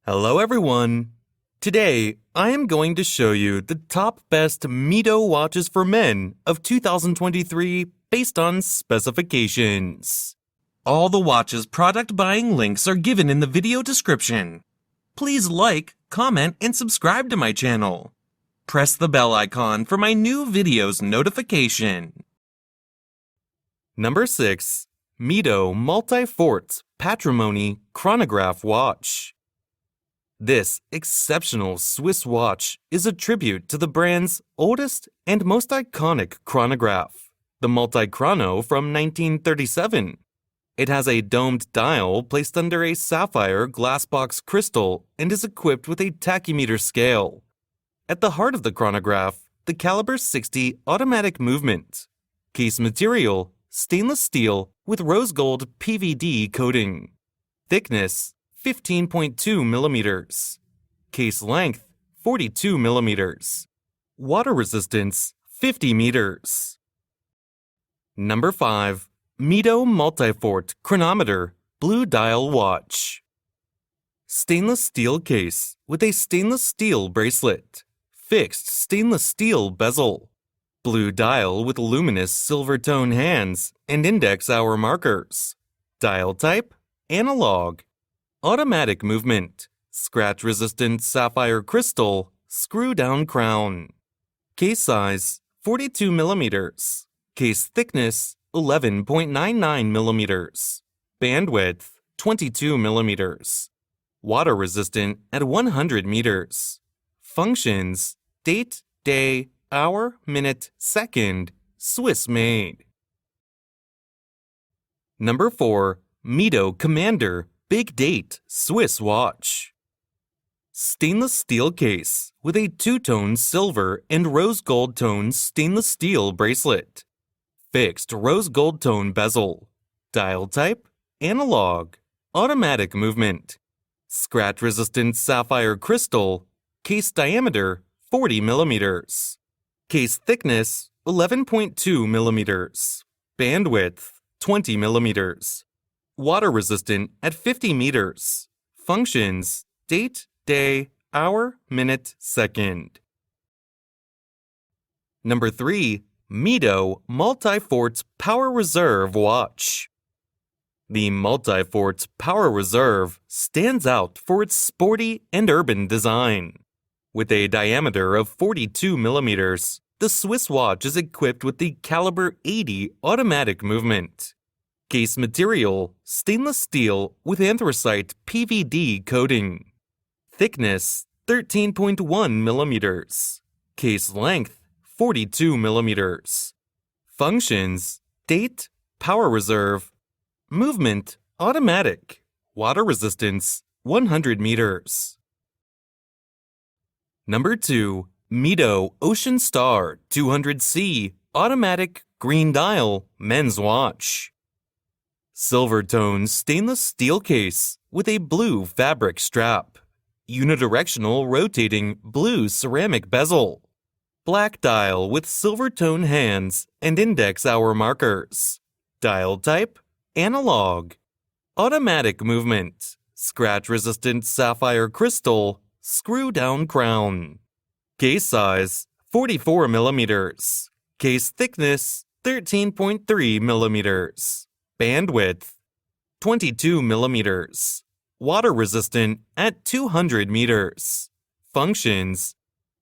Hello everyone! Today, I am going to show you the top best Mido watches for men of 2023 based on specifications. All the watches product buying links are given in the video description. Please like, comment, and subscribe to my channel. Press the bell icon for my new videos notification. Number 6. Mido Multifort Patrimony Chronograph Watch. This exceptional Swiss watch is a tribute to the brand's oldest and most iconic chronograph, the Multichrono from 1937. It has a domed dial placed under a sapphire glassbox crystal and is equipped with a tachymeter scale. At the heart of the chronograph, the caliber 60 automatic movement. Case material, stainless steel with rose gold PVD coating. Thickness, 15.2 millimeters. Case length, 42 millimeters. Water resistance, 50 meters. Number 5. Mido Multifort Chronometer Blue Dial Watch. Stainless steel case with a stainless steel bracelet. Fixed stainless steel bezel. Blue dial with luminous silver tone hands and index hour markers. Dial type, analog. Automatic movement, scratch-resistant sapphire crystal, screw-down crown. Case size, 42 millimeters. Case thickness, 11.99 millimeters. Bandwidth, 22 millimeters. Water resistant at 100 meters. Functions, date, day, hour, minute, second, Swiss made. Number 4. Mido Commander Big Date Swiss Watch. Stainless steel case with a two-tone silver and rose gold tone stainless steel bracelet. Fixed rose gold tone bezel. Dial type, analog. Automatic movement. Scratch-resistant sapphire crystal. Case diameter, 40 millimeters. Case thickness, 11.2 millimeters. Bandwidth, 20 millimeters. Water resistant at 50 meters. Functions, date, day, hour, minute, second. Number 3. Mido Multifort Power Reserve Watch. The Multifort Power Reserve stands out for its sporty and urban design. With a diameter of 42 millimeters, the Swiss watch is equipped with the caliber 80 automatic movement. Case material, stainless steel with anthracite PVD coating. Thickness, 13.1 millimeters. Case length, 42 millimeters. Functions, date, power reserve. Movement, automatic. Water resistance, 100 meters. Number 2. Mido Ocean Star 200C Automatic Green Dial Men's Watch. Silver tone stainless steel case with a blue fabric strap. Unidirectional rotating blue ceramic bezel. Black dial with silver tone hands and index hour markers. Dial type, analog. Automatic movement. Scratch-resistant sapphire crystal, screw-down crown. Case size, 44 millimeters. Case thickness, 13.3 millimeters. Bandwidth, 22 millimeters. Water resistant at 200 meters. Functions,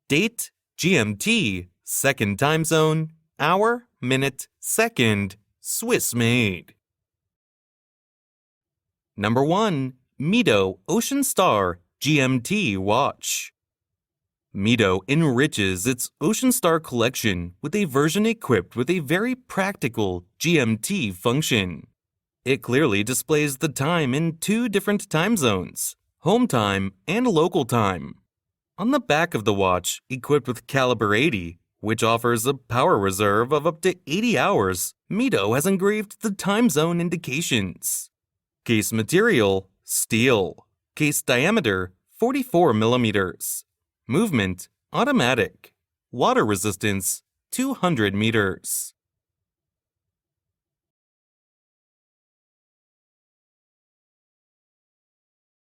date, GMT, second time zone, hour, minute, second, Swiss made. Number 1. Mido Ocean Star GMT Watch. Mido enriches its Ocean Star collection with a version equipped with a very practical GMT function. It clearly displays the time in 2 different time zones, home time and local time. On the back of the watch, equipped with caliber 80, which offers a power reserve of up to 80 hours, Mido has engraved the time zone indications. Case material, steel. Case diameter, 44 millimeters. Movement, automatic. Water resistance, 200 meters.